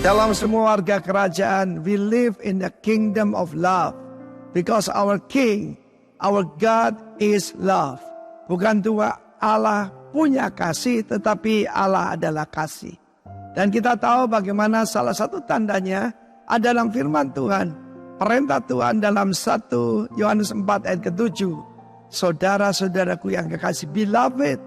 Dalam semua warga kerajaan, we live in the kingdom of love. Because our King, our God is love. Bukan Tuhan Allah punya kasih, tetapi Allah adalah kasih. Dan kita tahu bagaimana salah satu tandanya ada dalam firman Tuhan. Perintah Tuhan dalam 1 Yohanes 4 ayat ke-7. Saudara-saudaraku yang kekasih, beloved,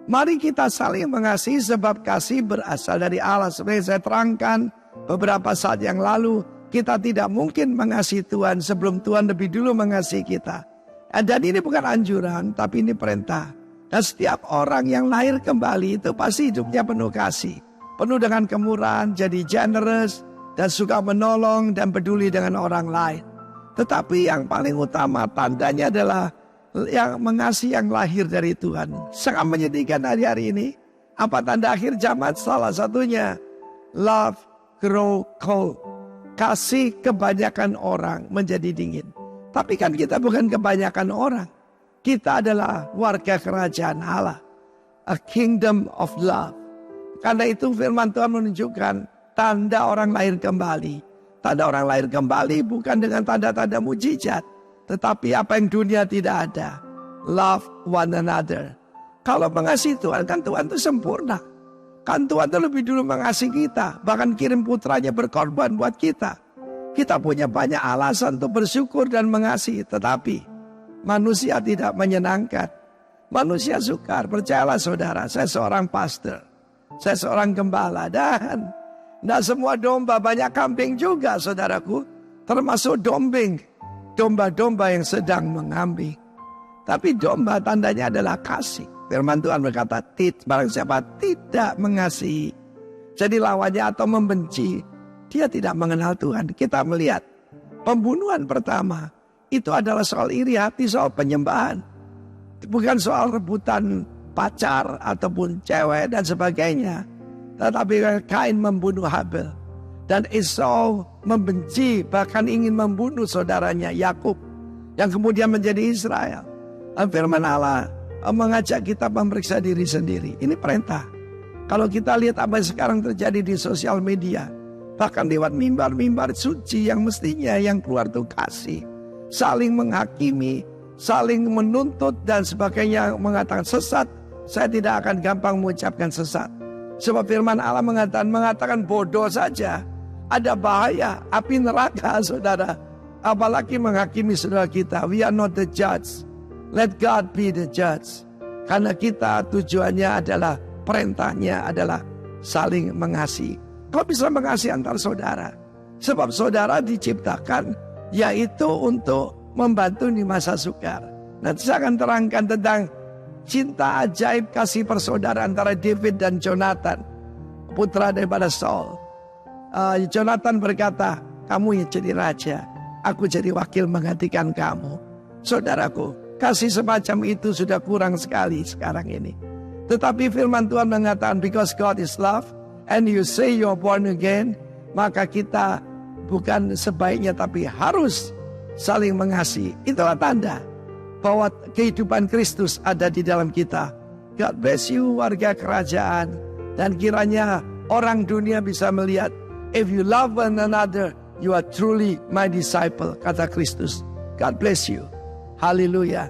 mari kita saling mengasihi sebab kasih berasal dari Allah. Seperti saya terangkan beberapa saat yang lalu, kita tidak mungkin mengasihi Tuhan sebelum Tuhan lebih dulu mengasihi kita. Dan ini bukan anjuran, tapi ini perintah. Dan setiap orang yang lahir kembali itu pasti hidupnya penuh kasih. Penuh dengan kemurahan, jadi generous, dan suka menolong dan peduli dengan orang lain. Tetapi yang paling utama tandanya adalah yang mengasihi yang lahir dari Tuhan. Sangat menyedihkan hari-hari ini. Apa tanda akhir zaman? Salah satunya, love grow cold. Kasih kebanyakan orang menjadi dingin. Tapi kan kita bukan kebanyakan orang. Kita adalah warga kerajaan Allah. A kingdom of love. Karena itu firman Tuhan menunjukkan tanda orang lahir kembali. Tanda orang lahir kembali bukan dengan tanda-tanda mujizat. Tetapi apa yang dunia tidak ada. Love one another. Kalau mengasihi Tuhan, kan Tuhan itu sempurna. Kan Tuhan itu lebih dulu mengasihi kita. Bahkan kirim putranya berkorban buat kita. Kita punya banyak alasan untuk bersyukur dan mengasihi. Tetapi manusia tidak menyenangkan. Manusia sukar. Percayalah saudara, saya seorang pastor. Saya seorang gembala. Dan tidak semua domba, banyak kambing juga saudaraku. Termasuk domba-domba yang sedang mengambing. Tapi domba tandanya adalah kasih. Firman Tuhan berkata, barang siapa tidak mengasihi, jadi lawannya atau membenci, dia tidak mengenal Tuhan. Kita melihat pembunuhan pertama itu adalah soal iri hati, soal penyembahan. Bukan soal rebutan pacar ataupun cewek dan sebagainya. Tetapi Kain membunuh Habel. Dan Esau membenci, bahkan ingin membunuh saudaranya Yakub yang kemudian menjadi Israel. Firman Allah mengajak kita memeriksa diri sendiri. Ini perintah. Kalau kita lihat apa yang sekarang terjadi di sosial media, bahkan lewat mimbar-mimbar suci yang mestinya yang keluar itu kasih, saling menghakimi, saling menuntut dan sebagainya, mengatakan sesat. Saya tidak akan gampang mengucapkan sesat. Sebab firman Allah mengatakan bodoh saja. Ada bahaya, api neraka saudara. Apalagi menghakimi saudara kita. We are not the judge. Let God be the judge. Karena kita tujuannya adalah, perintahnya adalah saling mengasihi. Kau bisa mengasihi antar saudara. Sebab saudara diciptakan yaitu untuk membantu di masa sukar. Nanti saya akan terangkan tentang cinta ajaib kasih persaudaraan antara David dan Jonathan, putra daripada Saul. Jonathan berkata, kamu yang jadi raja, aku jadi wakil menggantikan kamu. Saudaraku, kasih semacam itu sudah kurang sekali sekarang ini. Tetapi firman Tuhan mengatakan, because God is love, and you say you are born again, maka kita bukan sebaiknya tapi harus saling mengasihi. Itulah tanda bahwa kehidupan Kristus ada di dalam kita. God bless you warga kerajaan. Dan kiranya orang dunia bisa melihat, if you love one another, you are truly my disciple, kata Kristus. God bless you. Hallelujah.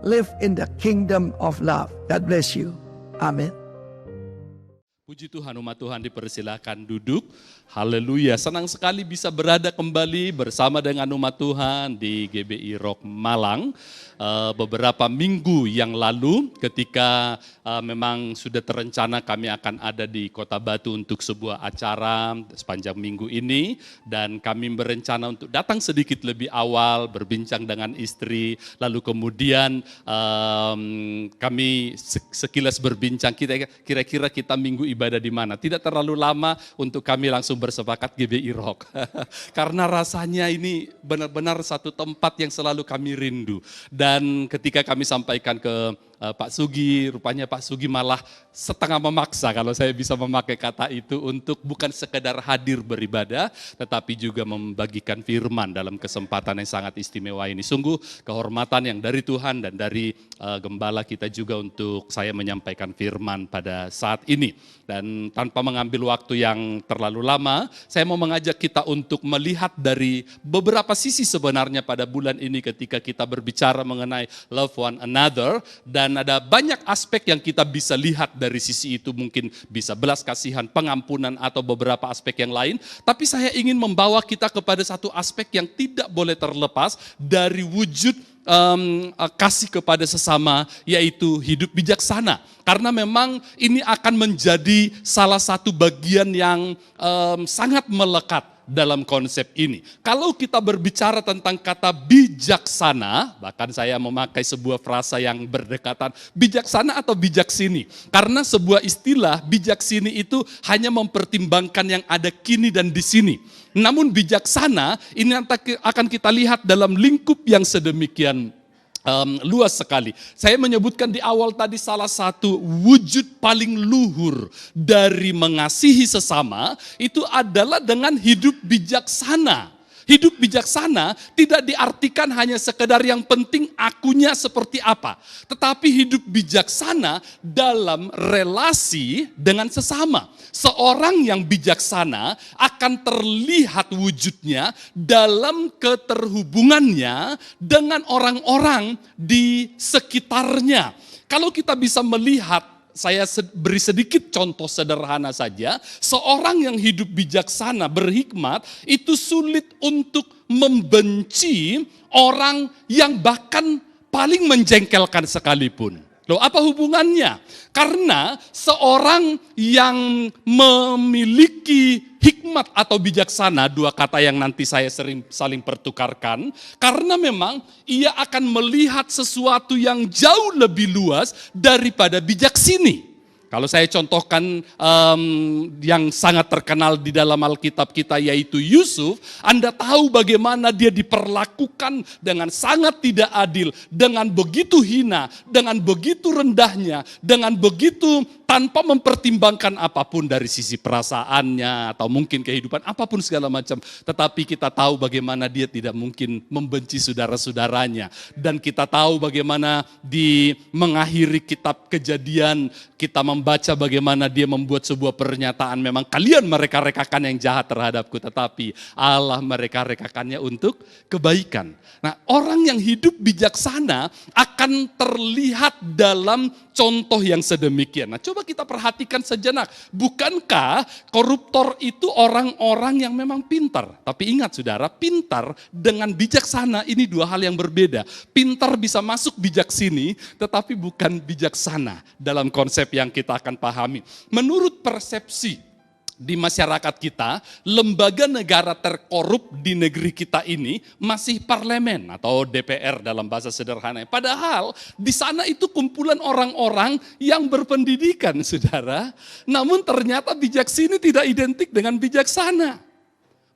Live in the kingdom of love. God bless you. Amin. Puji Tuhan, umat Tuhan dipersilakan duduk. Haleluya, senang sekali bisa berada kembali bersama dengan umat Tuhan di GBI Rock Malang. Beberapa minggu yang lalu ketika memang sudah terencana kami akan ada di Kota Batu untuk sebuah acara sepanjang minggu ini. Dan kami berencana untuk datang sedikit lebih awal, berbincang dengan istri. Lalu kemudian kami sekilas berbincang, kira-kira kita minggu ibadah di mana. Tidak terlalu lama untuk kami langsung bersepakat GBI Rock. Karena rasanya ini benar-benar satu tempat yang selalu kami rindu. Dan ketika kami sampaikan ke Pak Sugi, rupanya Pak Sugi malah setengah memaksa kalau saya bisa memakai kata itu untuk bukan sekedar hadir beribadah, tetapi juga membagikan firman dalam kesempatan yang sangat istimewa ini. Sungguh kehormatan yang dari Tuhan dan dari gembala kita juga untuk saya menyampaikan firman pada saat ini. Dan tanpa mengambil waktu yang terlalu lama, saya mau mengajak kita untuk melihat dari beberapa sisi sebenarnya pada bulan ini ketika kita berbicara mengenai love one another. Dan ada banyak aspek yang kita bisa lihat dari sisi itu, mungkin bisa belas kasihan, pengampunan, atau beberapa aspek yang lain. Tapi saya ingin membawa kita kepada satu aspek yang tidak boleh terlepas dari wujud kasih kepada sesama, yaitu hidup bijaksana. Karena memang ini akan menjadi salah satu bagian yang sangat melekat dalam konsep ini. Kalau kita berbicara tentang kata bijaksana, bahkan saya memakai sebuah frasa yang berdekatan, bijaksana atau bijaksini. Karena sebuah istilah bijaksini itu hanya mempertimbangkan yang ada kini dan di sini. Namun bijaksana ini akan kita lihat dalam lingkup yang sedemikian luas sekali. Saya menyebutkan di awal tadi salah satu wujud paling luhur dari mengasihi sesama itu adalah dengan hidup bijaksana. Hidup bijaksana tidak diartikan hanya sekedar yang penting akunya seperti apa. Tetapi hidup bijaksana dalam relasi dengan sesama. Seorang yang bijaksana akan terlihat wujudnya dalam keterhubungannya dengan orang-orang di sekitarnya. Kalau kita bisa melihat, saya beri sedikit contoh sederhana saja. Seorang yang hidup bijaksana, berhikmat, itu sulit untuk membenci orang yang bahkan paling menjengkelkan sekalipun. Loh, apa hubungannya? Karena seorang yang memiliki hikmat atau bijaksana, dua kata yang nanti saya sering saling pertukarkan, karena memang ia akan melihat sesuatu yang jauh lebih luas daripada bijaksini. Kalau saya contohkan yang sangat terkenal di dalam Alkitab kita yaitu Yusuf, Anda tahu bagaimana dia diperlakukan dengan sangat tidak adil, dengan begitu hina, dengan begitu rendahnya, dengan begitu tanpa mempertimbangkan apapun dari sisi perasaannya atau mungkin kehidupan, apapun segala macam. Tetapi kita tahu bagaimana dia tidak mungkin membenci saudara-saudaranya. Dan kita tahu bagaimana di mengakhiri kitab Kejadian, kita membaca bagaimana dia membuat sebuah pernyataan, memang kalian mereka-rekakan yang jahat terhadapku, tetapi Allah mereka-rekakannya untuk kebaikan. Nah, orang yang hidup bijaksana akan terlihat dalam contoh yang sedemikian. Nah, coba kita perhatikan sejenak. Bukankah koruptor itu orang-orang yang memang pintar? Tapi ingat saudara, pintar dengan bijaksana ini dua hal yang berbeda. Pintar bisa masuk bijaksini, tetapi bukan bijaksana dalam konsep yang kita akan pahami. Menurut persepsi di masyarakat kita, lembaga negara terkorup di negeri kita ini masih parlemen atau DPR dalam bahasa sederhana. Padahal di sana itu kumpulan orang-orang yang berpendidikan, saudara. Namun ternyata bijaksini tidak identik dengan bijaksana.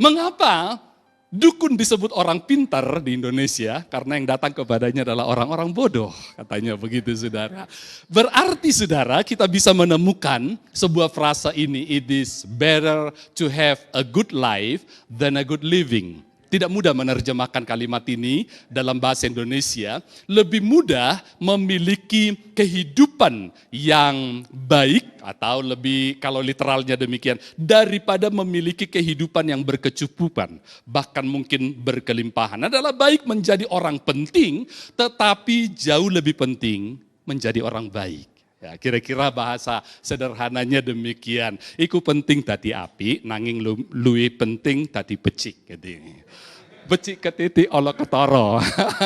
Mengapa? Dukun disebut orang pintar di Indonesia karena yang datang kepadanya adalah orang-orang bodoh, katanya begitu saudara. Berarti saudara, kita bisa menemukan sebuah frasa ini, it is better to have a good life than a good living. Tidak mudah menerjemahkan kalimat ini dalam bahasa Indonesia. Lebih mudah memiliki kehidupan yang baik atau lebih kalau literalnya demikian daripada memiliki kehidupan yang berkecukupan, bahkan mungkin berkelimpahan. Adalah baik menjadi orang penting, tetapi jauh lebih penting menjadi orang baik. Ya, kira-kira bahasa sederhananya demikian. Iku penting tadi api, nanging luwih penting tadi becik. Gitu. Becik ketiti olo ketoro.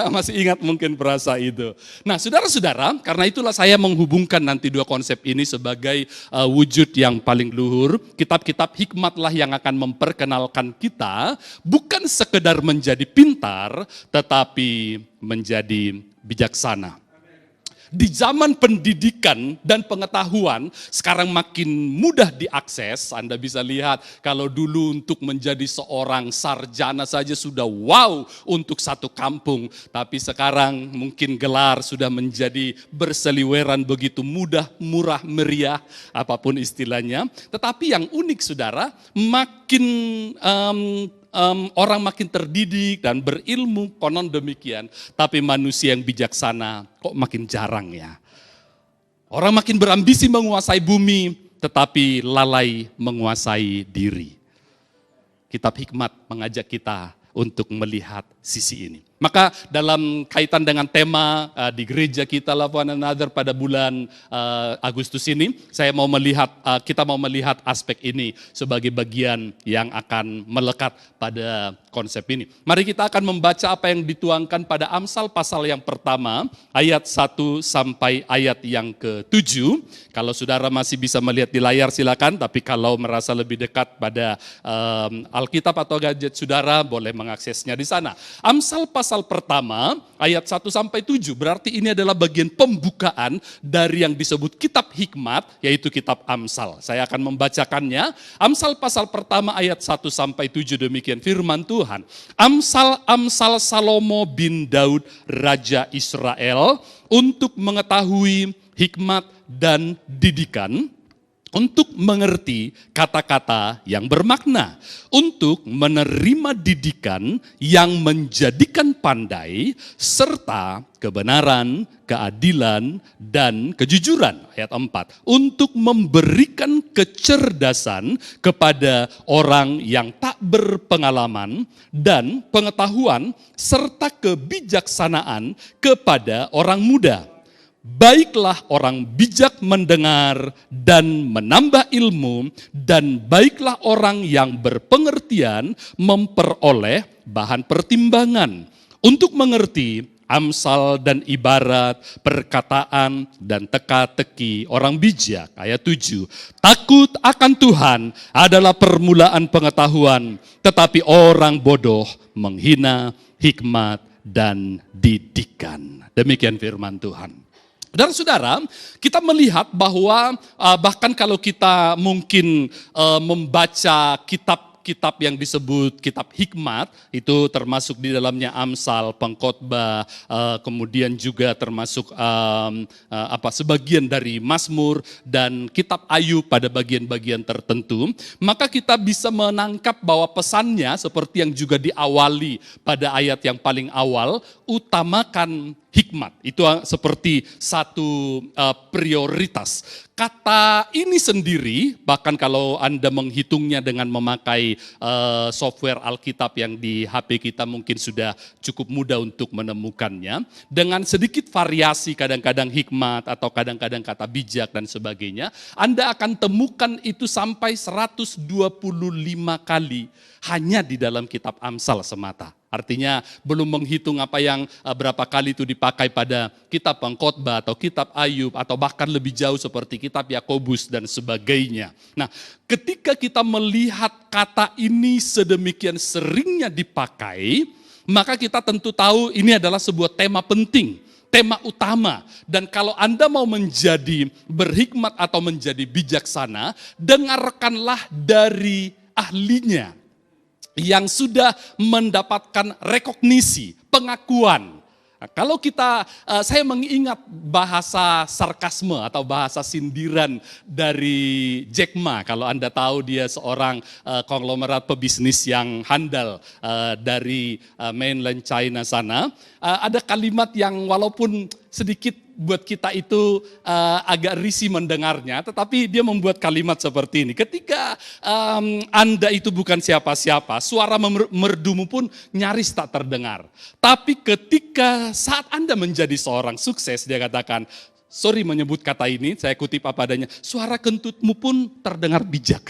Masih ingat mungkin bahasa itu. Nah, saudara-saudara, karena itulah saya menghubungkan nanti dua konsep ini sebagai wujud yang paling luhur. Kitab-kitab hikmatlah yang akan memperkenalkan kita bukan sekedar menjadi pintar, tetapi menjadi bijaksana. Di zaman pendidikan dan pengetahuan sekarang makin mudah diakses. Anda bisa lihat kalau dulu untuk menjadi seorang sarjana saja sudah wow untuk satu kampung. Tapi sekarang mungkin gelar sudah menjadi berseliweran begitu mudah, murah, meriah, apapun istilahnya. Tetapi yang unik saudara, makin orang makin terdidik dan berilmu, konon demikian. Tapi manusia yang bijaksana kok makin jarang ya. Orang makin berambisi menguasai bumi, tetapi lalai menguasai diri. Kitab Hikmat mengajak kita untuk melihat sisi ini. Maka dalam kaitan dengan tema di gereja kita Love One Another pada bulan Agustus ini, kita mau melihat aspek ini sebagai bagian yang akan melekat pada konsep ini. Mari kita akan membaca apa yang dituangkan pada Amsal pasal yang pertama, ayat 1 sampai ayat yang ke-7. Kalau saudara masih bisa melihat di layar silakan, tapi kalau merasa lebih dekat pada Alkitab atau gadget saudara, boleh mengaksesnya di sana. Amsal pasal pertama ayat 1 sampai 7 berarti ini adalah bagian pembukaan dari yang disebut kitab hikmat, yaitu kitab Amsal. Saya akan membacakannya. Amsal pasal pertama ayat 1 sampai 7, demikian firman Tuhan. Amsal Salomo bin Daud raja Israel untuk mengetahui hikmat dan didikan, untuk mengerti kata-kata yang bermakna, untuk menerima didikan yang menjadikan pandai, serta kebenaran, keadilan, dan kejujuran. Ayat 4, untuk memberikan kecerdasan kepada orang yang tak berpengalaman, dan pengetahuan serta kebijaksanaan kepada orang muda. Baiklah orang bijak mendengar dan menambah ilmu, dan baiklah orang yang berpengertian memperoleh bahan pertimbangan untuk mengerti amsal dan ibarat, perkataan dan teka-teki orang bijak. Ayat 7, takut akan Tuhan adalah permulaan pengetahuan, tetapi orang bodoh menghina hikmat dan didikan. Demikian firman Tuhan. Saudara-saudara, kita melihat bahwa bahkan kalau kita mungkin membaca kitab yang disebut kitab hikmat, itu termasuk di dalamnya Amsal, Pengkhotbah, kemudian juga termasuk sebagian dari Mazmur dan kitab Ayub pada bagian-bagian tertentu, maka kita bisa menangkap bahwa pesannya seperti yang juga diawali pada ayat yang paling awal, utamakan hikmat. Itu seperti satu prioritas. Kata ini sendiri, bahkan kalau Anda menghitungnya dengan memakai software Alkitab yang di HP kita mungkin sudah cukup mudah untuk menemukannya. Dengan sedikit variasi, kadang-kadang hikmat atau kadang-kadang kata bijak dan sebagainya, Anda akan temukan itu sampai 125 kali hanya di dalam kitab Amsal semata. Artinya belum menghitung apa yang berapa kali itu dipakai pada kitab Pengkhotbah atau kitab Ayub atau bahkan lebih jauh seperti kitab Yakobus dan sebagainya. Nah, ketika kita melihat kata ini sedemikian seringnya dipakai, maka kita tentu tahu ini adalah sebuah tema penting, tema utama. Dan kalau Anda mau menjadi berhikmat atau menjadi bijaksana, dengarkanlah dari ahlinya yang sudah mendapatkan rekognisi, pengakuan. Nah, kalau saya mengingat bahasa sarkasme atau bahasa sindiran dari Jack Ma. Kalau Anda tahu dia seorang konglomerat pebisnis yang handal dari mainland China sana. Ada kalimat yang walaupun sedikit buat kita itu agak risih mendengarnya, tetapi dia membuat kalimat seperti ini. Ketika Anda itu bukan siapa-siapa, suara merdumu pun nyaris tak terdengar. Tapi ketika saat Anda menjadi seorang sukses, dia katakan, sorry menyebut kata ini, saya kutip apa adanya, suara kentutmu pun terdengar bijak.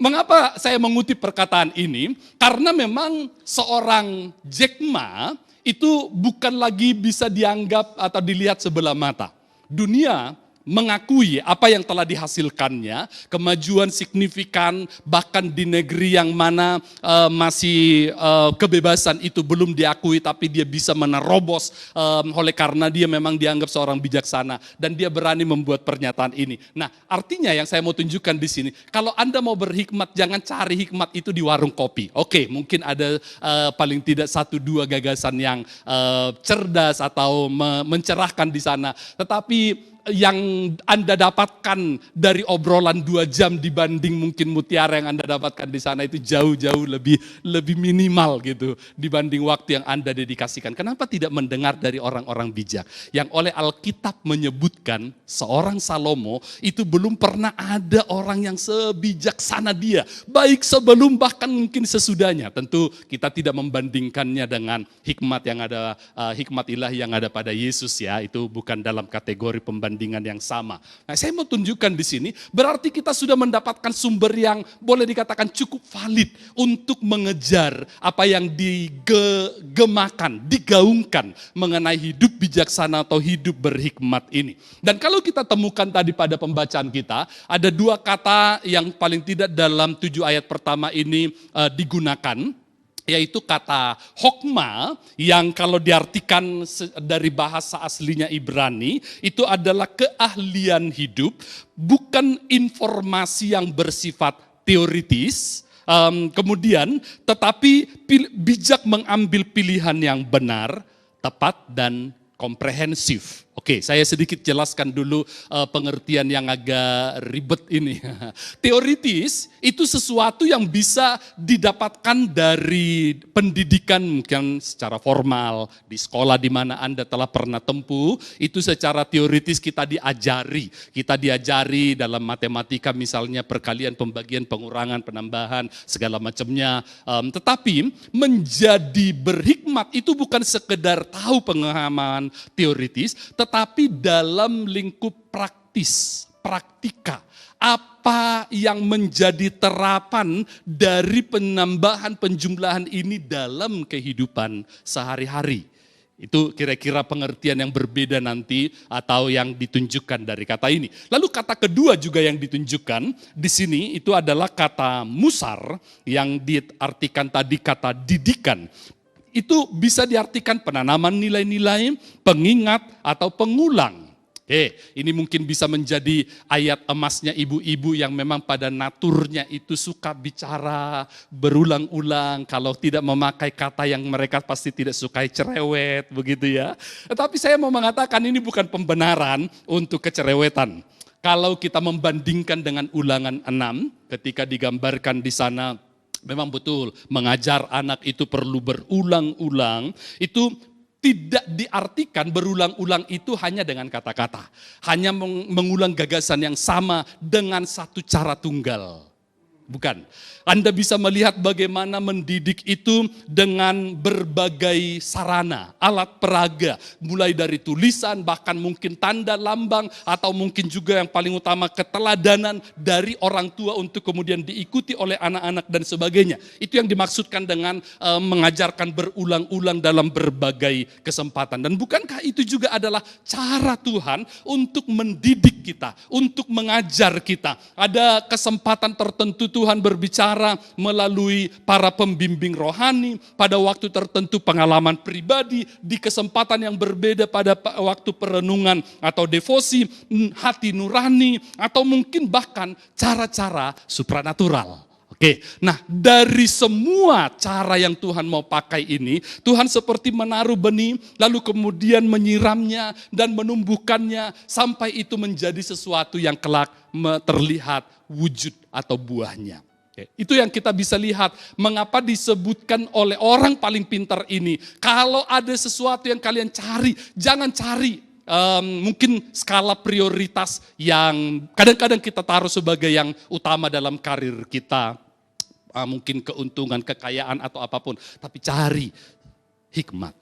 Mengapa saya mengutip perkataan ini? Karena memang seorang Jack Ma itu bukan lagi bisa dianggap atau dilihat sebelah mata. Dunia mengakui apa yang telah dihasilkannya, kemajuan signifikan bahkan di negeri yang mana masih kebebasan itu belum diakui, tapi dia bisa menerobos oleh karena dia memang dianggap seorang bijaksana dan dia berani membuat pernyataan ini. Nah, artinya yang saya mau tunjukkan di sini, kalau Anda mau berhikmat, jangan cari hikmat itu di warung kopi. Oke, mungkin ada paling tidak 1-2 gagasan yang cerdas atau mencerahkan di sana, tetapi yang Anda dapatkan dari obrolan 2 jam dibanding mungkin mutiara yang Anda dapatkan di sana itu jauh-jauh lebih minimal gitu dibanding waktu yang Anda dedikasikan. Kenapa tidak mendengar dari orang-orang bijak yang oleh Alkitab menyebutkan seorang Salomo itu belum pernah ada orang yang sebijaksana dia, baik sebelum bahkan mungkin sesudahnya. Tentu kita tidak membandingkannya dengan hikmat yang ada, hikmat ilahi yang ada pada Yesus ya, itu bukan dalam kategori pembandingan yang sama. Nah, saya mau tunjukkan di sini, berarti kita sudah mendapatkan sumber yang boleh dikatakan cukup valid untuk mengejar apa yang digemakan, digaungkan mengenai hidup bijaksana atau hidup berhikmat ini. Dan kalau kita temukan tadi pada pembacaan kita, ada 2 kata yang paling tidak dalam 7 ayat pertama ini digunakan, yaitu kata hokma yang kalau diartikan dari bahasa aslinya Ibrani itu adalah keahlian hidup, bukan informasi yang bersifat teoritis, kemudian tetapi bijak mengambil pilihan yang benar, tepat dan komprehensif. Oke, saya sedikit jelaskan dulu pengertian yang agak ribet ini. Teoritis itu sesuatu yang bisa didapatkan dari pendidikan mungkin secara formal, di sekolah di mana Anda telah pernah tempuh, itu secara teoritis kita diajari. Kita diajari dalam matematika misalnya perkalian, pembagian, pengurangan, penambahan, segala macamnya. Tetapi menjadi berhikmat itu bukan sekedar tahu pemahaman teoritis, tetapi dalam lingkup praktis, praktika. Apa yang menjadi terapan dari penambahan penjumlahan ini dalam kehidupan sehari-hari. Itu kira-kira pengertian yang berbeda nanti atau yang ditunjukkan dari kata ini. Lalu kata kedua juga yang ditunjukkan di sini itu adalah kata musar yang diartikan tadi kata didikan. Itu bisa diartikan penanaman nilai-nilai, pengingat, atau pengulang. Ini mungkin bisa menjadi ayat emasnya ibu-ibu yang memang pada naturnya itu suka bicara berulang-ulang. Kalau tidak memakai kata yang mereka pasti tidak sukai, cerewet, begitu ya. Tetapi saya mau mengatakan ini bukan pembenaran untuk kecerewetan. Kalau kita membandingkan dengan Ulangan 6, ketika digambarkan di sana, memang betul, mengajar anak itu perlu berulang-ulang, itu tidak diartikan berulang-ulang itu hanya dengan kata-kata. Hanya mengulang gagasan yang sama dengan satu cara tunggal. Bukan. Anda bisa melihat bagaimana mendidik itu dengan berbagai sarana, alat peraga, mulai dari tulisan, bahkan mungkin tanda lambang, atau mungkin juga yang paling utama keteladanan dari orang tua untuk kemudian diikuti oleh anak-anak dan sebagainya. Itu yang dimaksudkan dengan mengajarkan berulang-ulang dalam berbagai kesempatan. Dan bukankah itu juga adalah cara Tuhan untuk mendidik kita, untuk mengajar kita. Ada kesempatan tertentu Tuhan berbicara melalui para pembimbing rohani, pada waktu tertentu pengalaman pribadi, di kesempatan yang berbeda pada waktu perenungan atau devosi, hati nurani, atau mungkin bahkan cara-cara supranatural. Oke, nah dari semua cara yang Tuhan mau pakai ini, Tuhan seperti menaruh benih, lalu kemudian menyiramnya dan menumbuhkannya, sampai itu menjadi sesuatu yang kelak terlihat wujud atau buahnya. Itu yang kita bisa lihat, mengapa disebutkan oleh orang paling pintar ini, kalau ada sesuatu yang kalian cari, jangan cari mungkin skala prioritas yang kadang-kadang kita taruh sebagai yang utama dalam karir kita, mungkin keuntungan, kekayaan atau apapun, tapi cari hikmat.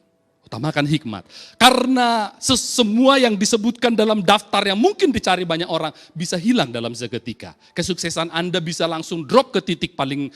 Utamakan hikmat. Karena semua yang disebutkan dalam daftar yang mungkin dicari banyak orang bisa hilang dalam seketika. Kesuksesan Anda bisa langsung drop ke titik paling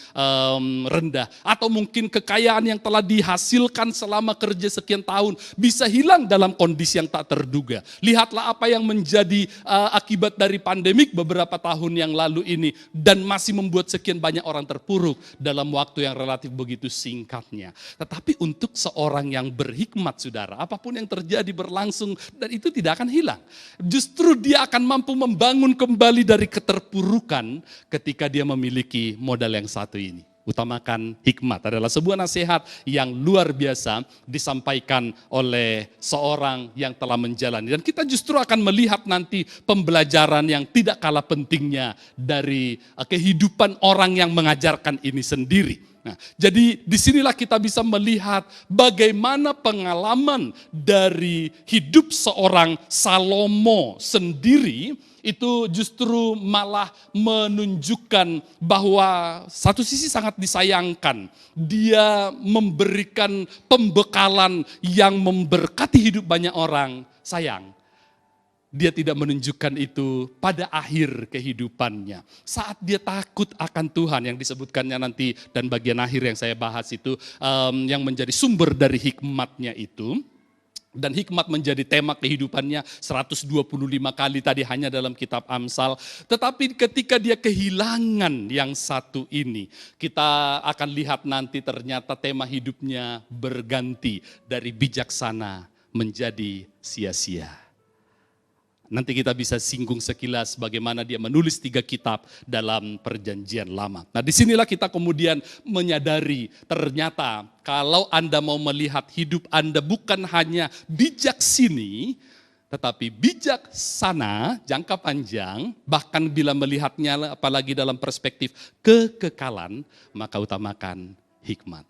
rendah. Atau mungkin kekayaan yang telah dihasilkan selama kerja sekian tahun bisa hilang dalam kondisi yang tak terduga. Lihatlah apa yang menjadi akibat dari pandemik beberapa tahun yang lalu ini. Dan masih membuat sekian banyak orang terpuruk dalam waktu yang relatif begitu singkatnya. Tetapi untuk seorang yang berhikmat, saudara, apapun yang terjadi berlangsung dan itu tidak akan hilang. Justru dia akan mampu membangun kembali dari keterpurukan ketika dia memiliki modal yang satu ini. Utamakan hikmat adalah sebuah nasihat yang luar biasa disampaikan oleh seorang yang telah menjalani. Dan kita justru akan melihat nanti pembelajaran yang tidak kalah pentingnya dari kehidupan orang yang mengajarkan ini sendiri. Nah, jadi disinilah kita bisa melihat bagaimana pengalaman dari hidup seorang Salomo sendiri itu justru malah menunjukkan bahwa satu sisi sangat disayangkan. Dia memberikan pembekalan yang memberkati hidup banyak orang. Sayang, dia tidak menunjukkan itu pada akhir kehidupannya. Saat dia takut akan Tuhan yang disebutkannya nanti dan bagian akhir yang saya bahas itu yang menjadi sumber dari hikmatnya itu. Dan hikmat menjadi tema kehidupannya 125 kali tadi hanya dalam kitab Amsal. Tetapi ketika dia kehilangan yang satu ini, kita akan lihat nanti ternyata tema hidupnya berganti dari bijaksana menjadi sia-sia. Nanti kita bisa singgung sekilas bagaimana dia menulis 3 kitab dalam perjanjian lama. Nah disinilah kita kemudian menyadari ternyata kalau Anda mau melihat hidup Anda bukan hanya bijak sini, tetapi bijaksana jangka panjang, bahkan bila melihatnya apalagi dalam perspektif kekekalan, maka utamakan hikmat.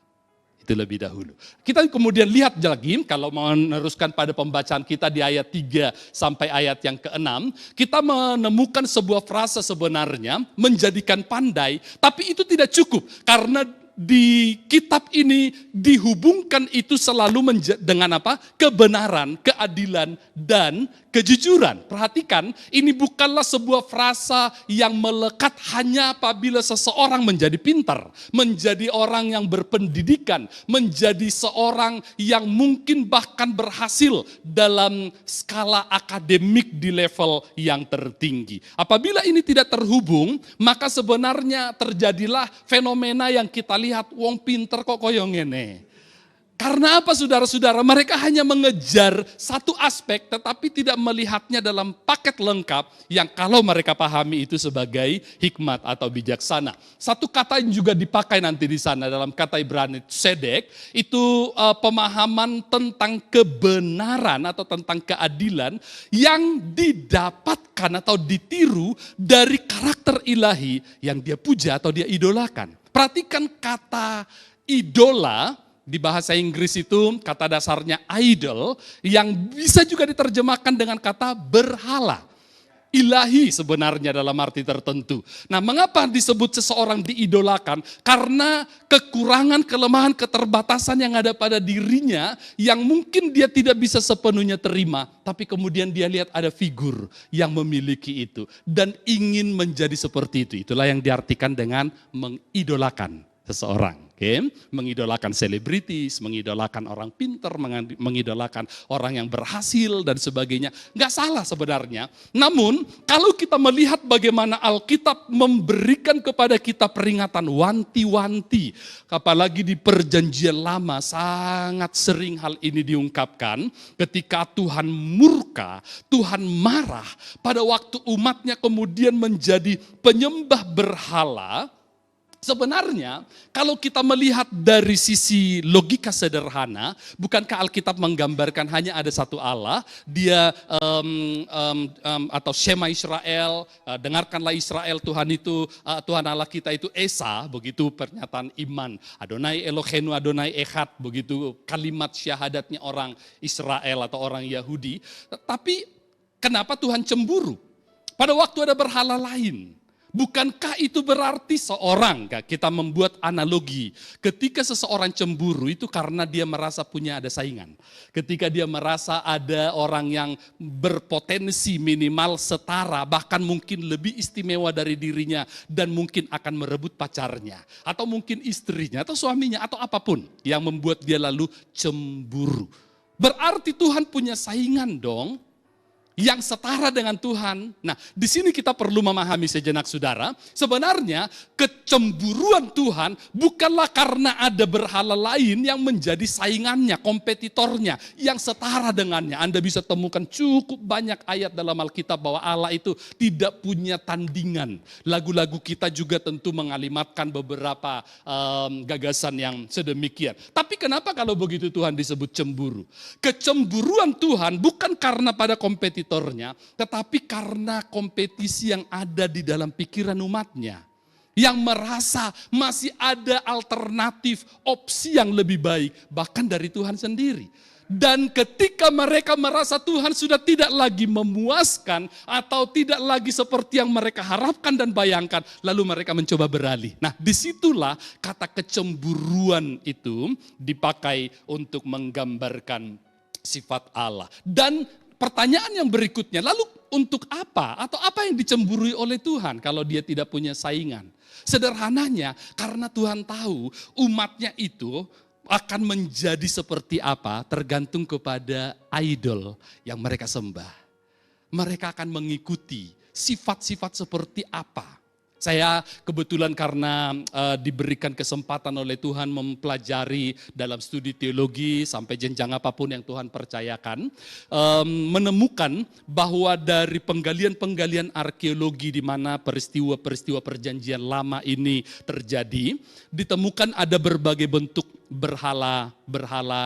Itu lebih dahulu. Kita kemudian lihat lagi, kalau meneruskan pada pembacaan kita di ayat 3 sampai ayat yang ke-6, kita menemukan sebuah frase sebenarnya, menjadikan pandai, tapi itu tidak cukup, karena di kitab ini dihubungkan itu selalu dengan apa? Kebenaran, keadilan, dan kejujuran. Perhatikan, ini bukanlah sebuah frasa yang melekat hanya apabila seseorang menjadi pintar, menjadi orang yang berpendidikan, menjadi seorang yang mungkin bahkan berhasil dalam skala akademik di level yang tertinggi. Apabila ini tidak terhubung, maka sebenarnya terjadilah fenomena yang kita lihat, wong pinter kok koyo ngene. Karena apa saudara-saudara? Mereka hanya mengejar satu aspek tetapi tidak melihatnya dalam paket lengkap yang kalau mereka pahami itu sebagai hikmat atau bijaksana. Satu kata yang juga dipakai nanti di sana dalam kata Ibrani tzedek itu pemahaman tentang kebenaran atau tentang keadilan yang didapatkan atau ditiru dari karakter ilahi yang dia puja atau dia idolakan. Perhatikan kata idola. Di bahasa Inggris itu kata dasarnya idol yang bisa juga diterjemahkan dengan kata berhala. Ilahi sebenarnya dalam arti tertentu. Nah mengapa disebut seseorang diidolakan? Karena kekurangan, kelemahan, keterbatasan yang ada pada dirinya yang mungkin dia tidak bisa sepenuhnya terima. Tapi kemudian dia lihat ada figur yang memiliki itu dan ingin menjadi seperti itu. Itulah yang diartikan dengan mengidolakan seseorang. Mengidolakan selebritis, mengidolakan orang pintar, mengidolakan orang yang berhasil dan sebagainya. Nggak salah sebenarnya. Namun kalau kita melihat bagaimana Alkitab memberikan kepada kita peringatan wanti-wanti. Apalagi di perjanjian lama sangat sering hal ini diungkapkan. Ketika Tuhan murka, Tuhan marah. Pada waktu umatnya kemudian menjadi penyembah berhala. Sebenarnya kalau kita melihat dari sisi logika sederhana, bukankah Alkitab menggambarkan hanya ada satu Allah, dia atau Shema Israel, dengarkanlah Israel Tuhan itu, Tuhan Allah kita itu Esa, begitu pernyataan iman. Adonai Eloheinu Adonai Echad, begitu kalimat syahadatnya orang Israel atau orang Yahudi. Tapi kenapa Tuhan cemburu? Pada waktu ada berhala lain. Bukankah itu berarti kita membuat analogi, ketika seseorang cemburu itu karena dia merasa punya ada saingan. Ketika dia merasa ada orang yang berpotensi minimal setara, bahkan mungkin lebih istimewa dari dirinya dan mungkin akan merebut pacarnya, atau mungkin istrinya, atau suaminya, atau apapun yang membuat dia lalu cemburu. Berarti Tuhan punya saingan dong, yang setara dengan Tuhan. Nah, di sini kita perlu memahami sejenak saudara, sebenarnya kecemburuan Tuhan bukanlah karena ada berhala lain yang menjadi saingannya, kompetitornya, yang setara dengannya. Anda bisa temukan cukup banyak ayat dalam Alkitab bahwa Allah itu tidak punya tandingan. Lagu-lagu kita juga tentu mengalimatkan beberapa gagasan yang sedemikian. Tapi kenapa kalau begitu Tuhan disebut cemburu? Kecemburuan Tuhan bukan karena pada kompetitornya, tetapi karena kompetisi yang ada di dalam pikiran umatnya, yang merasa masih ada alternatif, opsi yang lebih baik, bahkan dari Tuhan sendiri. Dan ketika mereka merasa Tuhan sudah tidak lagi memuaskan, atau tidak lagi seperti yang mereka harapkan dan bayangkan, lalu mereka mencoba beralih. Nah, disitulah kata kecemburuan itu dipakai untuk menggambarkan sifat Allah. Dan pertanyaan yang berikutnya, lalu untuk apa? Atau apa yang dicemburui oleh Tuhan kalau dia tidak punya saingan? Sederhananya, karena Tuhan tahu umatnya itu akan menjadi seperti apa tergantung kepada idol yang mereka sembah. Mereka akan mengikuti sifat-sifat seperti apa. Saya kebetulan karena diberikan kesempatan oleh Tuhan mempelajari dalam studi teologi sampai jenjang apapun yang Tuhan percayakan, menemukan bahwa dari penggalian-penggalian arkeologi di mana peristiwa-peristiwa perjanjian lama ini terjadi, ditemukan ada berbagai bentuk berhala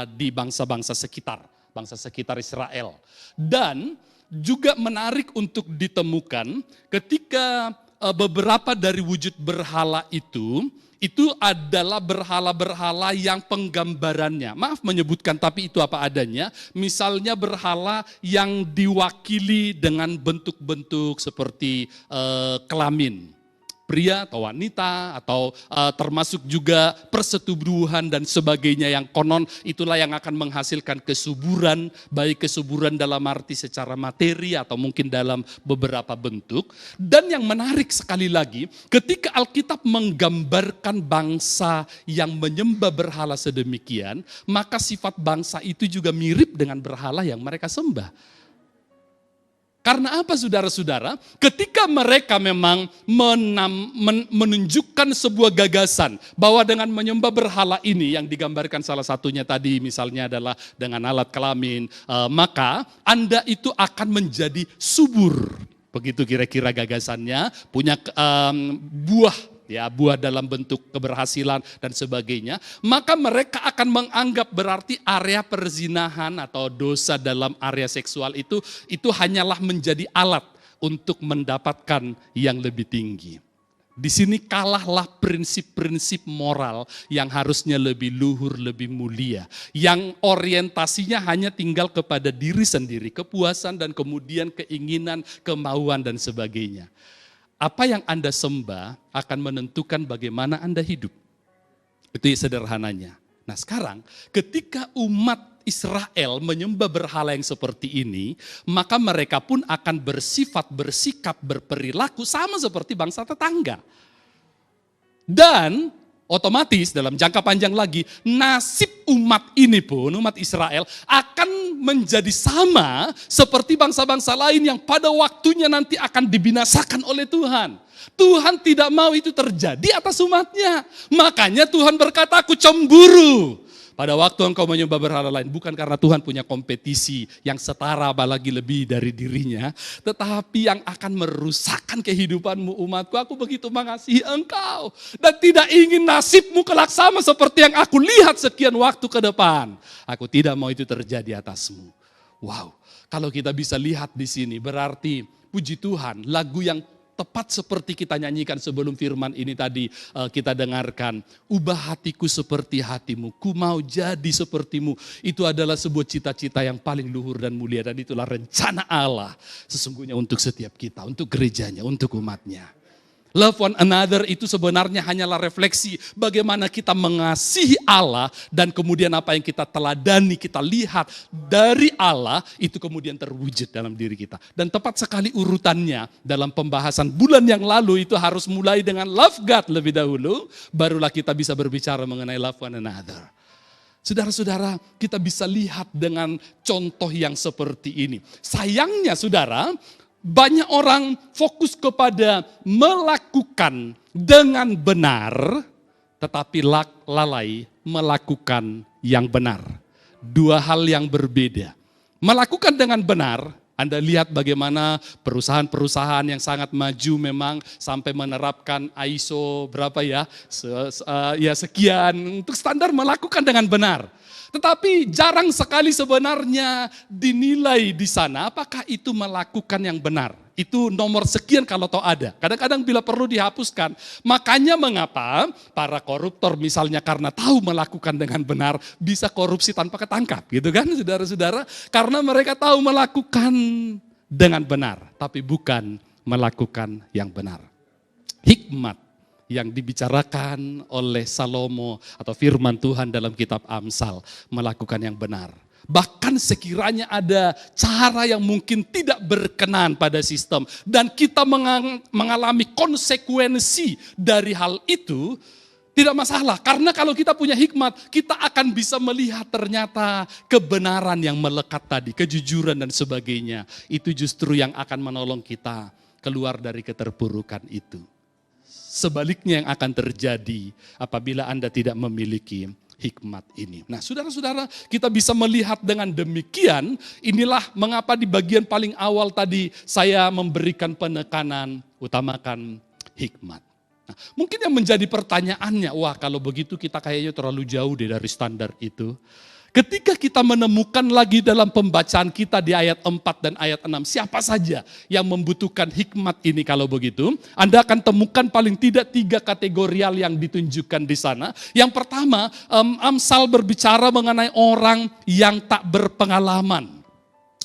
di bangsa-bangsa sekitar Israel. Dan juga menarik untuk ditemukan ketika beberapa dari wujud berhala itu adalah berhala-berhala yang penggambarannya, maaf menyebutkan tapi itu apa adanya, misalnya berhala yang diwakili dengan bentuk-bentuk seperti kelamin, pria atau wanita, atau termasuk juga persetubuhan dan sebagainya yang konon itulah yang akan menghasilkan kesuburan, baik kesuburan dalam arti secara materi atau mungkin dalam beberapa bentuk. Dan yang menarik sekali lagi, ketika Alkitab menggambarkan bangsa yang menyembah berhala sedemikian, maka sifat bangsa itu juga mirip dengan berhala yang mereka sembah. Karena apa saudara-saudara? Ketika mereka memang menunjukkan sebuah gagasan bahwa dengan menyembah berhala ini yang digambarkan salah satunya tadi misalnya adalah dengan alat kelamin, maka Anda itu akan menjadi subur. Begitu kira-kira gagasannya, punya buah dalam bentuk keberhasilan dan sebagainya, maka mereka akan menganggap berarti area perzinahan atau dosa dalam area seksual itu hanyalah menjadi alat untuk mendapatkan yang lebih tinggi. Di sini kalahlah prinsip-prinsip moral yang harusnya lebih luhur, lebih mulia, yang orientasinya hanya tinggal kepada diri sendiri, kepuasan dan kemudian keinginan, kemauan dan sebagainya. Apa yang Anda sembah akan menentukan bagaimana Anda hidup. Itu sederhananya. Nah sekarang ketika umat Israel menyembah berhala yang seperti ini, maka mereka pun akan bersikap, berperilaku sama seperti bangsa tetangga. Dan otomatis dalam jangka panjang lagi, nasib umat ini pun, umat Israel akan menjadi sama seperti bangsa-bangsa lain yang pada waktunya nanti akan dibinasakan oleh Tuhan. Tuhan tidak mau itu terjadi atas umatnya. Makanya Tuhan berkata, aku cemburu. Pada waktu engkau menyembah berhala lain, bukan karena Tuhan punya kompetisi yang setara apalagi lebih dari dirinya, tetapi yang akan merusakkan kehidupanmu umatku. Aku begitu mengasihi engkau dan tidak ingin nasibmu kelak sama seperti yang aku lihat sekian waktu ke depan. Aku tidak mau itu terjadi atasmu. Wow, kalau kita bisa lihat di sini berarti puji Tuhan, lagu yang tepat seperti kita nyanyikan sebelum firman ini tadi kita dengarkan. Ubah hatiku seperti hatimu, ku mau jadi sepertimu. Itu adalah sebuah cita-cita yang paling luhur dan mulia. Dan itulah rencana Allah sesungguhnya untuk setiap kita, untuk gerejanya, untuk umatnya. Love one another itu sebenarnya hanyalah refleksi bagaimana kita mengasihi Allah dan kemudian apa yang kita teladani, kita lihat dari Allah itu kemudian terwujud dalam diri kita. Dan tepat sekali urutannya dalam pembahasan bulan yang lalu itu harus mulai dengan love God lebih dahulu, barulah kita bisa berbicara mengenai love one another. Saudara-saudara, kita bisa lihat dengan contoh yang seperti ini. Sayangnya saudara, banyak orang fokus kepada melakukan dengan benar, tetapi lalai melakukan yang benar. Dua hal yang berbeda. Melakukan dengan benar, Anda lihat bagaimana perusahaan-perusahaan yang sangat maju memang sampai menerapkan ISO berapa ya, sekian untuk standar melakukan dengan benar. Tetapi jarang sekali sebenarnya dinilai di sana apakah itu melakukan yang benar. Itu nomor sekian kalau toh ada. Kadang-kadang bila perlu dihapuskan. Makanya mengapa para koruptor misalnya karena tahu melakukan dengan benar bisa korupsi tanpa ketangkap gitu kan saudara-saudara. Karena mereka tahu melakukan dengan benar tapi bukan melakukan yang benar. Hikmat yang dibicarakan oleh Salomo atau firman Tuhan dalam kitab Amsal, melakukan yang benar. Bahkan sekiranya ada cara yang mungkin tidak berkenan pada sistem dan kita mengalami konsekuensi dari hal itu, tidak masalah. Karena kalau kita punya hikmat, kita akan bisa melihat ternyata kebenaran yang melekat tadi, kejujuran dan sebagainya. Itu justru yang akan menolong kita keluar dari keterpurukan itu. Sebaliknya yang akan terjadi apabila Anda tidak memiliki hikmat ini. Nah saudara-saudara, kita bisa melihat dengan demikian, inilah mengapa di bagian paling awal tadi saya memberikan penekanan, utamakan hikmat. Nah, mungkin yang menjadi pertanyaannya, wah kalau begitu kita kayaknya terlalu jauh deh dari standar itu. Ketika kita menemukan lagi dalam pembacaan kita di ayat 4 dan ayat 6, siapa saja yang membutuhkan hikmat ini kalau begitu, Anda akan temukan paling tidak 3 kategorial yang ditunjukkan di sana. Yang pertama, Amsal berbicara mengenai orang yang tak berpengalaman.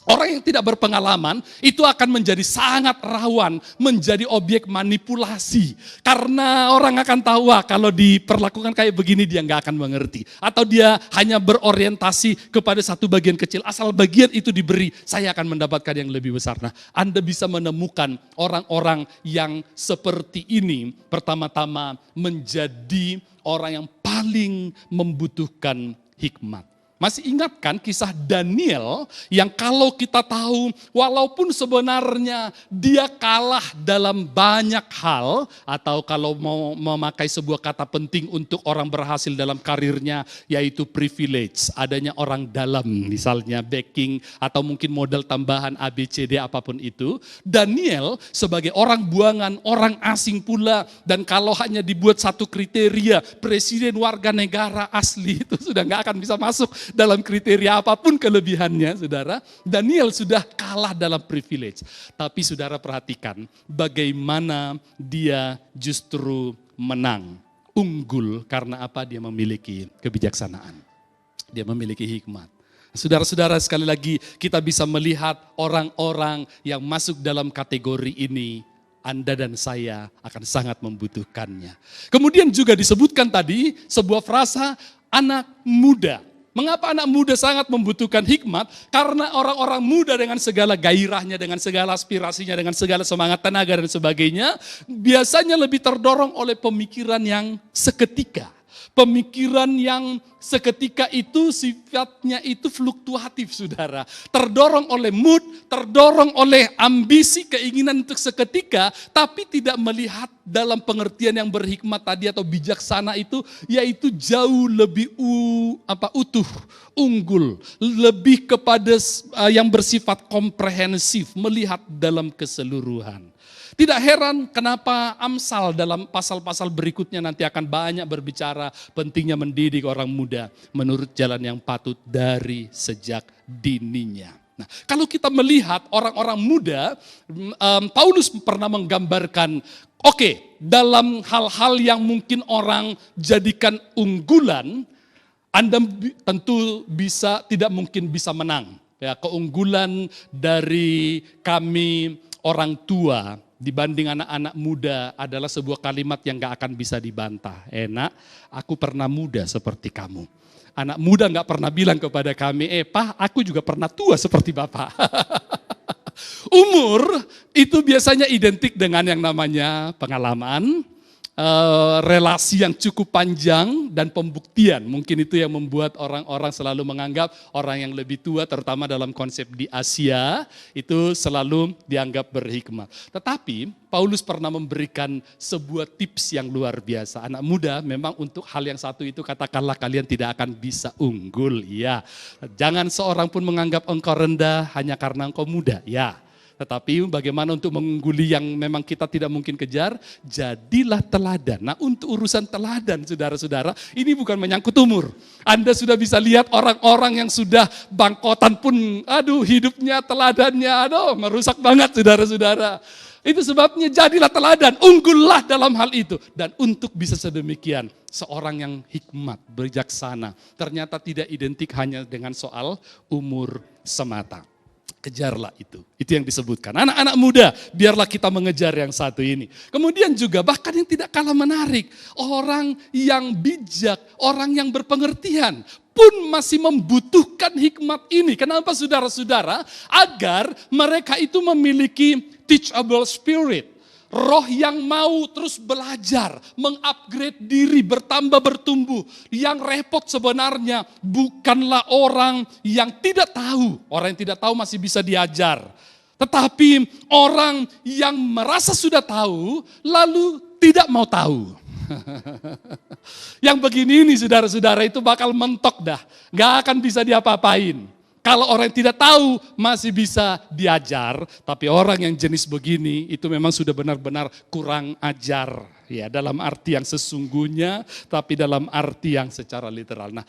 Orang yang tidak berpengalaman itu akan menjadi sangat rawan menjadi objek manipulasi. Karena orang akan tahu kalau diperlakukan kayak begini dia nggak akan mengerti. Atau dia hanya berorientasi kepada satu bagian kecil. Asal bagian itu diberi, saya akan mendapatkan yang lebih besar. Nah, Anda bisa menemukan orang-orang yang seperti ini pertama-tama menjadi orang yang paling membutuhkan hikmat. Masih ingat kan kisah Daniel yang kalau kita tahu walaupun sebenarnya dia kalah dalam banyak hal atau kalau mau memakai sebuah kata penting untuk orang berhasil dalam karirnya yaitu privilege, adanya orang dalam misalnya backing atau mungkin modal tambahan ABCD apapun itu. Daniel sebagai orang buangan, orang asing pula dan kalau hanya dibuat satu kriteria presiden warga negara asli itu sudah nggak akan bisa masuk dalam kriteria apapun kelebihannya, saudara. Daniel sudah kalah dalam privilege. Tapi saudara perhatikan bagaimana dia justru menang. Unggul karena apa? Dia memiliki kebijaksanaan. Dia memiliki hikmat. Saudara-saudara sekali lagi kita bisa melihat orang-orang yang masuk dalam kategori ini. Anda dan saya akan sangat membutuhkannya. Kemudian juga disebutkan tadi sebuah frasa anak muda. Mengapa anak muda sangat membutuhkan hikmat? Karena orang-orang muda dengan segala gairahnya, dengan segala aspirasinya, dengan segala semangat tenaga dan sebagainya, biasanya lebih terdorong oleh pemikiran yang seketika. Pemikiran yang seketika itu sifatnya itu fluktuatif saudara. Terdorong oleh mood, terdorong oleh ambisi, keinginan untuk seketika. Tapi tidak melihat dalam pengertian yang berhikmat tadi atau bijaksana itu. Yaitu jauh lebih utuh, unggul. Lebih kepada yang bersifat komprehensif, melihat dalam keseluruhan. Tidak heran kenapa Amsal dalam pasal-pasal berikutnya nanti akan banyak berbicara pentingnya mendidik orang muda menurut jalan yang patut dari sejak dininya. Nah, kalau kita melihat orang-orang muda, Paulus pernah menggambarkan, dalam hal-hal yang mungkin orang jadikan unggulan, Anda tentu tidak mungkin bisa menang. Ya, keunggulan dari kami orang tua dibanding anak-anak muda adalah sebuah kalimat yang gak akan bisa dibantah. Enak, aku pernah muda seperti kamu. Anak muda gak pernah bilang kepada kami, Pak, aku juga pernah tua seperti Bapak. Umur itu biasanya identik dengan yang namanya pengalaman, relasi yang cukup panjang dan pembuktian. Mungkin itu yang membuat orang-orang selalu menganggap orang yang lebih tua, terutama dalam konsep di Asia, itu selalu dianggap berhikmat. Tetapi Paulus pernah memberikan sebuah tips yang luar biasa. Anak muda memang untuk hal yang satu itu katakanlah kalian tidak akan bisa unggul. Ya, jangan seorang pun menganggap engkau rendah hanya karena engkau muda. Ya. Tetapi bagaimana untuk mengungguli yang memang kita tidak mungkin kejar, jadilah teladan. Nah untuk urusan teladan saudara-saudara, ini bukan menyangkut umur. Anda sudah bisa lihat orang-orang yang sudah bangkotan pun, hidupnya teladannya, merusak banget saudara-saudara. Itu sebabnya jadilah teladan, unggullah dalam hal itu. Dan untuk bisa sedemikian, seorang yang hikmat, bijaksana, ternyata tidak identik hanya dengan soal umur semata. Kejarlah itu yang disebutkan. Anak-anak muda, biarlah kita mengejar yang satu ini. Kemudian juga bahkan yang tidak kalah menarik, orang yang bijak, orang yang berpengertian pun masih membutuhkan hikmat ini. Kenapa saudara-saudara? Agar mereka itu memiliki teachable spirit. Roh yang mau terus belajar, mengupgrade diri, bertambah bertumbuh. Yang repot sebenarnya bukanlah orang yang tidak tahu. Orang yang tidak tahu masih bisa diajar. Tetapi orang yang merasa sudah tahu, lalu tidak mau tahu. Yang begini ini saudara-saudara itu bakal mentok dah. Gak akan bisa diapa-apain. Kalau orang yang tidak tahu masih bisa diajar, tapi orang yang jenis begini itu memang sudah benar-benar kurang ajar. Ya, dalam arti yang sesungguhnya, tapi dalam arti yang secara literal. Nah,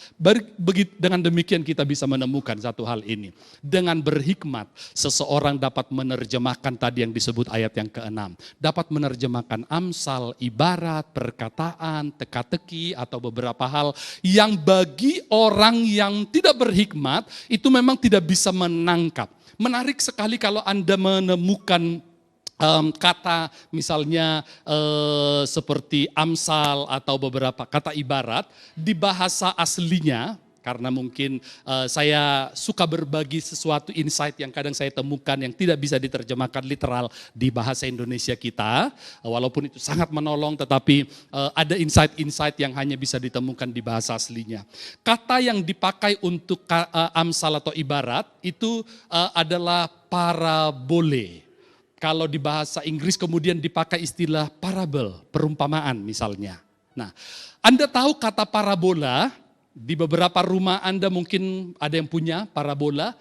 dengan demikian kita bisa menemukan satu hal ini. Dengan berhikmat, seseorang dapat menerjemahkan tadi yang disebut ayat yang ke-6. Dapat menerjemahkan amsal, ibarat, perkataan, teka-teki, atau beberapa hal yang bagi orang yang tidak berhikmat, itu memang tidak bisa menangkap. Menarik sekali kalau Anda menemukan kata misalnya seperti amsal atau beberapa kata ibarat di bahasa aslinya, karena mungkin saya suka berbagi sesuatu insight yang kadang saya temukan yang tidak bisa diterjemahkan literal di bahasa Indonesia kita, walaupun itu sangat menolong, tetapi ada insight-insight yang hanya bisa ditemukan di bahasa aslinya. Kata yang dipakai untuk amsal atau ibarat itu adalah parabole. Kalau di bahasa Inggris kemudian dipakai istilah parable, perumpamaan misalnya. Nah, Anda tahu kata parabola, di beberapa rumah Anda mungkin ada yang punya parabola.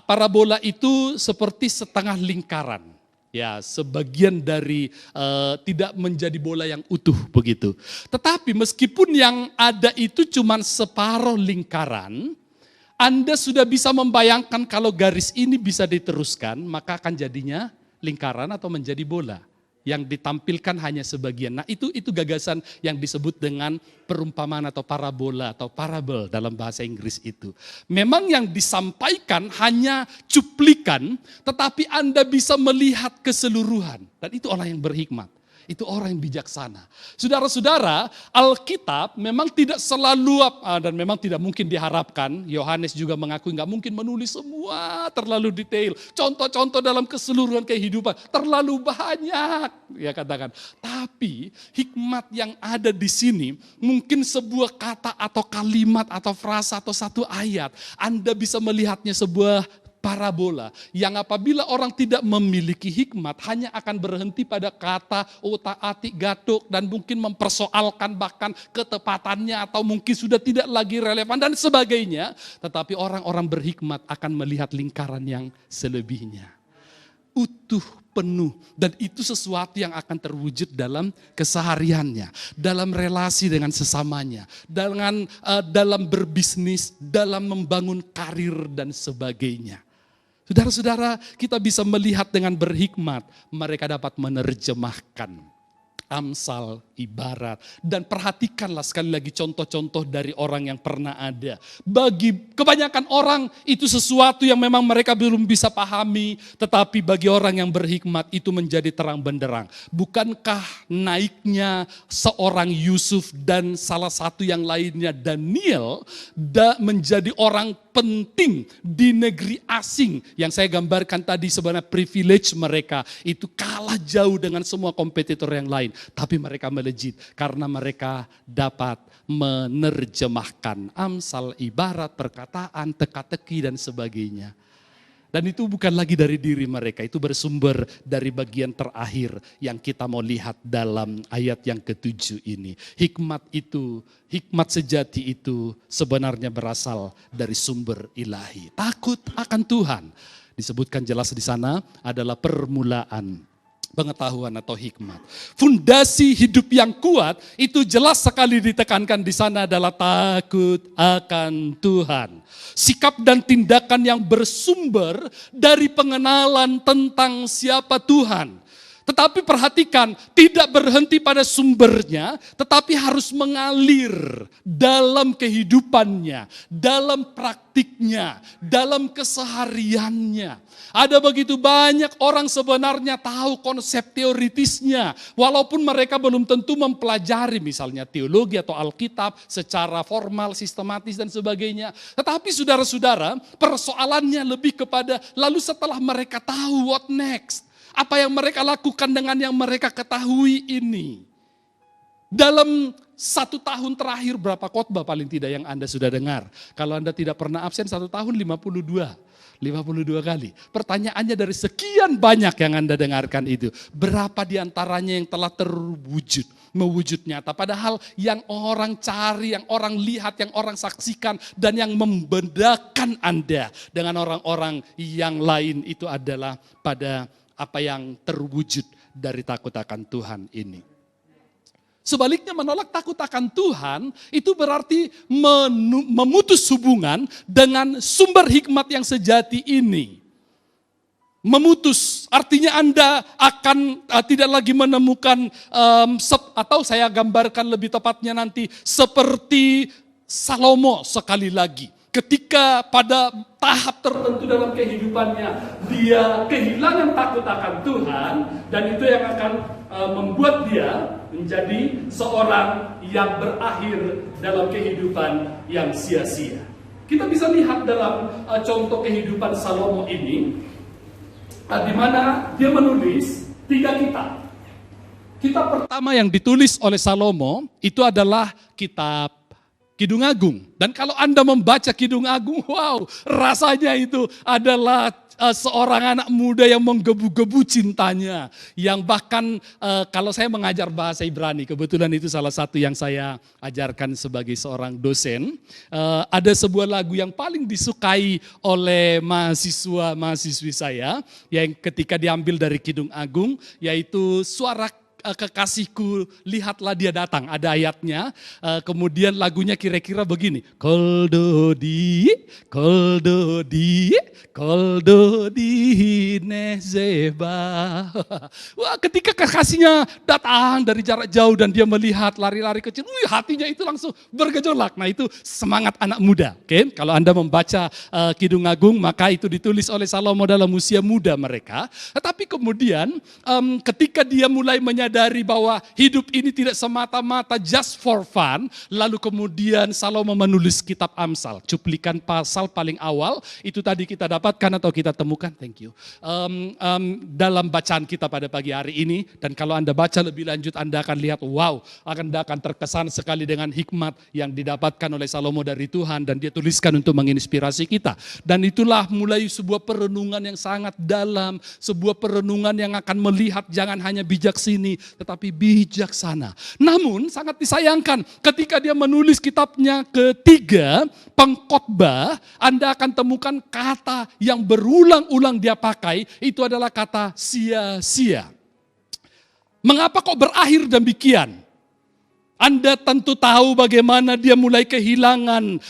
Parabola itu seperti setengah lingkaran. Ya, sebagian dari tidak menjadi bola yang utuh begitu. Tetapi meskipun yang ada itu cuma separuh lingkaran, Anda sudah bisa membayangkan kalau garis ini bisa diteruskan, maka akan jadinya lingkaran atau menjadi bola yang ditampilkan hanya sebagian. Nah itu gagasan yang disebut dengan perumpamaan atau parabola atau parable dalam bahasa Inggris itu. Memang yang disampaikan hanya cuplikan, tetapi Anda bisa melihat keseluruhan. Dan itu orang yang berhikmat. Itu orang yang bijaksana. Saudara-saudara, Alkitab memang tidak selalu dan memang tidak mungkin diharapkan. Yohanes juga mengakui nggak mungkin menulis semua terlalu detail. Contoh-contoh dalam keseluruhan kehidupan terlalu banyak, ya katakan. Tapi hikmat yang ada di sini mungkin sebuah kata atau kalimat atau frasa atau satu ayat. Anda bisa melihatnya sebuah parabola yang apabila orang tidak memiliki hikmat hanya akan berhenti pada kata otak-atik gatuk dan mungkin mempersoalkan bahkan ketepatannya atau mungkin sudah tidak lagi relevan dan sebagainya. Tetapi orang-orang berhikmat akan melihat lingkaran yang selebihnya. Utuh, penuh, dan itu sesuatu yang akan terwujud dalam kesehariannya, dalam relasi dengan sesamanya, dalam berbisnis, dalam membangun karir dan sebagainya. Saudara-saudara, kita bisa melihat dengan berhikmat, mereka dapat menerjemahkan Amsal ibarat. Dan perhatikanlah sekali lagi contoh-contoh dari orang yang pernah ada. Bagi kebanyakan orang itu sesuatu yang memang mereka belum bisa pahami. Tetapi bagi orang yang berhikmat itu menjadi terang benderang. Bukankah naiknya seorang Yusuf dan salah satu yang lainnya Daniel menjadi orang penting di negeri asing. Yang saya gambarkan tadi sebenarnya privilege mereka. Itu kalah jauh dengan semua kompetitor yang lain. Tapi mereka melejit karena mereka dapat menerjemahkan Amsal, ibarat, perkataan, teka-teki dan sebagainya. Dan itu bukan lagi dari diri mereka, itu bersumber dari bagian terakhir yang kita mau lihat dalam ayat yang ke-7 ini. Hikmat sejati itu sebenarnya berasal dari sumber ilahi. Takut akan Tuhan, disebutkan jelas di sana adalah permulaan pengetahuan atau hikmat. Fundasi hidup yang kuat itu jelas sekali ditekankan di sana adalah takut akan Tuhan. Sikap dan tindakan yang bersumber dari pengenalan tentang siapa Tuhan. Tetapi perhatikan, tidak berhenti pada sumbernya, tetapi harus mengalir dalam kehidupannya, dalam praktiknya, dalam kesehariannya. Ada begitu banyak orang sebenarnya tahu konsep teoritisnya, walaupun mereka belum tentu mempelajari misalnya teologi atau Alkitab secara formal, sistematis dan sebagainya. Tetapi saudara-saudara, persoalannya lebih kepada lalu setelah mereka tahu what next? Apa yang mereka lakukan dengan yang mereka ketahui ini? Dalam 1 tahun terakhir berapa khotbah paling tidak yang Anda sudah dengar? Kalau Anda tidak pernah absen 1 tahun 52 kali. Pertanyaannya dari sekian banyak yang Anda dengarkan itu, berapa diantaranya yang telah terwujud, mewujud nyata? Padahal yang orang cari, yang orang lihat, yang orang saksikan, dan yang membedakan Anda dengan orang-orang yang lain itu adalah pada apa yang terwujud dari takut akan Tuhan ini. Sebaliknya menolak takut akan Tuhan itu berarti memutus hubungan dengan sumber hikmat yang sejati ini. Memutus artinya Anda akan tidak lagi menemukan atau saya gambarkan lebih tepatnya nanti seperti Salomo sekali lagi. Ketika pada tahap tertentu dalam kehidupannya dia kehilangan takut akan Tuhan, dan itu yang akan membuat dia menjadi seorang yang berakhir dalam kehidupan yang sia-sia. Kita bisa lihat dalam contoh kehidupan Salomo ini, di mana dia menulis 3 kitab. Kitab pertama yang ditulis oleh Salomo itu adalah kitab Kidung Agung. Dan kalau Anda membaca Kidung Agung, wow, rasanya itu adalah seorang anak muda yang menggebu-gebu cintanya. Yang bahkan kalau saya mengajar bahasa Ibrani, kebetulan itu salah satu yang saya ajarkan sebagai seorang dosen. Ada sebuah lagu yang paling disukai oleh mahasiswa-mahasiswi saya, yang ketika diambil dari Kidung Agung, yaitu suara kekasihku, lihatlah dia datang. Ada ayatnya, kemudian lagunya kira-kira begini. Koldodi nezeba. Wah, ketika kekasihnya datang dari jarak jauh dan dia melihat lari-lari kecil, hatinya itu langsung bergejolak. Nah, itu semangat anak muda. Okay? Kalau Anda membaca Kidung Agung, maka itu ditulis oleh Salomo dalam usia muda mereka. Tetapi kemudian ketika dia mulai menyadari bahwa hidup ini tidak semata-mata just for fun, lalu kemudian Salomo menulis kitab Amsal. Cuplikan pasal paling awal, itu tadi kita dapatkan atau kita temukan, thank you, dalam bacaan kita pada pagi hari ini. Dan kalau Anda baca lebih lanjut, Anda akan lihat, wow, Anda akan terkesan sekali dengan hikmat yang didapatkan oleh Salomo dari Tuhan, dan dia tuliskan untuk menginspirasi kita. Dan itulah mulai sebuah perenungan yang sangat dalam, sebuah perenungan yang akan melihat jangan hanya bijak sini, tetapi bijaksana. Namun sangat disayangkan ketika dia menulis kitabnya ketiga, Pengkhotbah, Anda akan temukan kata yang berulang-ulang dia pakai, itu adalah kata sia-sia. Mengapa kok berakhir demikian? Anda tentu tahu bagaimana dia mulai kehilangan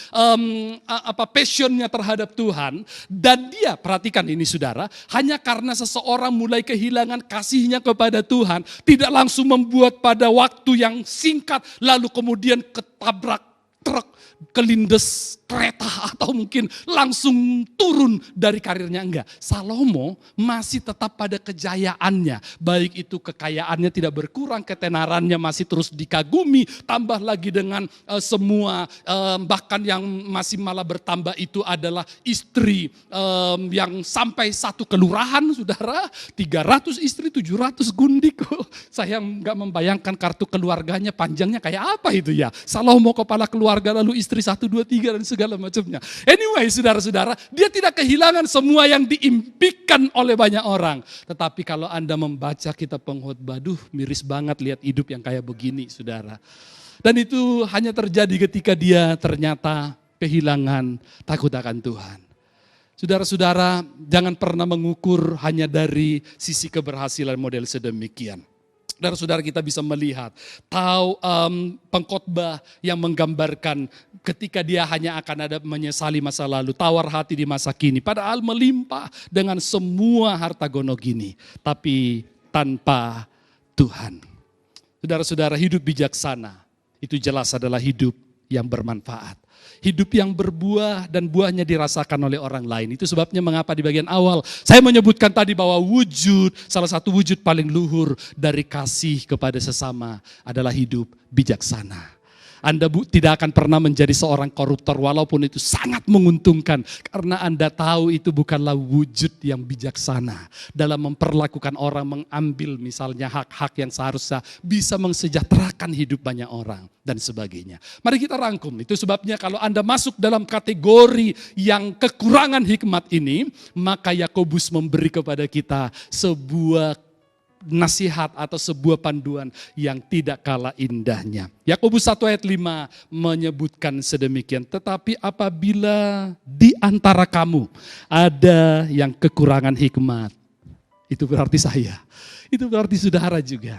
passionnya terhadap Tuhan. Dan dia, perhatikan ini saudara, hanya karena seseorang mulai kehilangan kasihnya kepada Tuhan, tidak langsung membuat pada waktu yang singkat, lalu kemudian ketabrak truk, kelindes kereta, atau mungkin langsung turun dari karirnya. Enggak, Salomo masih tetap pada kejayaannya. Baik itu kekayaannya tidak berkurang, ketenarannya masih terus dikagumi, tambah lagi dengan semua, bahkan yang masih malah bertambah itu adalah istri yang sampai satu kelurahan, saudara, 300 istri, 700 gundik. Saya enggak membayangkan kartu keluarganya panjangnya kayak apa itu ya. Salomo kepala keluarga, lalu istri 1, 2, 3 dan segala macamnya. Anyway, saudara-saudara, dia tidak kehilangan semua yang diimpikan oleh banyak orang. Tetapi kalau Anda membaca kitab Pengkhotbah, miris banget lihat hidup yang kayak begini, saudara. Dan itu hanya terjadi ketika dia ternyata kehilangan takut akan Tuhan. Saudara-saudara, jangan pernah mengukur hanya dari sisi keberhasilan model sedemikian. Saudara-saudara, kita bisa melihat, tahu pengkhotbah yang menggambarkan ketika dia hanya akan ada menyesali masa lalu, tawar hati di masa kini, padahal melimpah dengan semua harta gono gini, tapi tanpa Tuhan. Saudara-saudara, hidup bijaksana itu jelas adalah hidup yang bermanfaat. Hidup yang berbuah dan buahnya dirasakan oleh orang lain. Itu sebabnya mengapa di bagian awal saya menyebutkan tadi bahwa salah satu wujud paling luhur dari kasih kepada sesama adalah hidup bijaksana. Anda tidak akan pernah menjadi seorang koruptor walaupun itu sangat menguntungkan. Karena Anda tahu itu bukanlah wujud yang bijaksana. Dalam memperlakukan orang, mengambil misalnya hak-hak yang seharusnya bisa mensejahterakan hidup banyak orang dan sebagainya. Mari kita rangkum. Itu sebabnya kalau Anda masuk dalam kategori yang kekurangan hikmat ini, maka Yakobus memberi kepada kita sebuah nasihat atau sebuah panduan yang tidak kalah indahnya. Yakobus 1 ayat 5 menyebutkan sedemikian, tetapi apabila di antara kamu ada yang kekurangan hikmat, itu berarti saya, itu berarti saudara juga.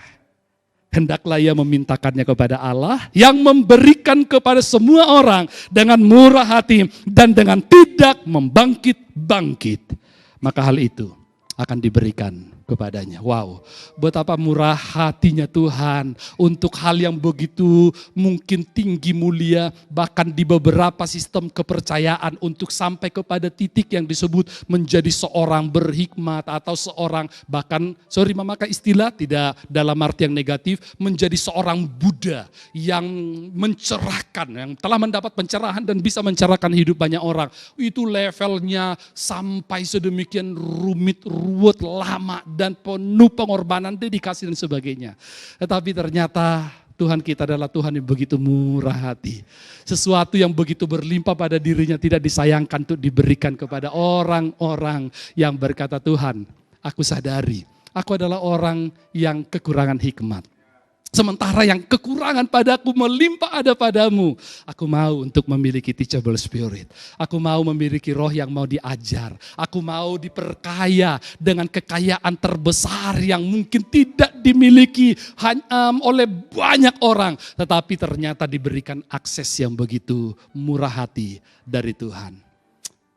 Hendaklah ia memintakannya kepada Allah yang memberikan kepada semua orang dengan murah hati dan dengan tidak membangkit-bangkit. Maka hal itu akan diberikan kepadanya. Wow, betapa murah hatinya Tuhan untuk hal yang begitu mungkin tinggi mulia, bahkan di beberapa sistem kepercayaan untuk sampai kepada titik yang disebut menjadi seorang berhikmat atau seorang, bahkan memakai istilah tidak dalam arti yang negatif, menjadi seorang Buddha yang mencerahkan, yang telah mendapat pencerahan dan bisa mencerahkan hidup banyak orang. Itu levelnya sampai sedemikian rumit, ruwet, lama, dan penuh pengorbanan, dedikasi dan sebagainya. Tetapi ternyata Tuhan kita adalah Tuhan yang begitu murah hati. Sesuatu yang begitu berlimpah pada dirinya tidak disayangkan untuk diberikan kepada orang-orang yang berkata, Tuhan, aku sadari, aku adalah orang yang kekurangan hikmat. Sementara yang kekurangan padaku melimpah ada padamu. Aku mau untuk memiliki teachable spirit. Aku mau memiliki roh yang mau diajar. Aku mau diperkaya dengan kekayaan terbesar yang mungkin tidak dimiliki oleh banyak orang. Tetapi ternyata diberikan akses yang begitu murah hati dari Tuhan.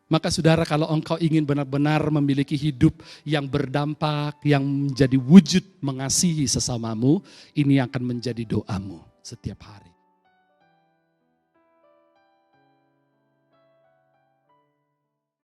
Maka saudara, kalau engkau ingin benar-benar memiliki hidup yang berdampak, yang menjadi wujud mengasihi sesamamu, ini akan menjadi doamu setiap hari.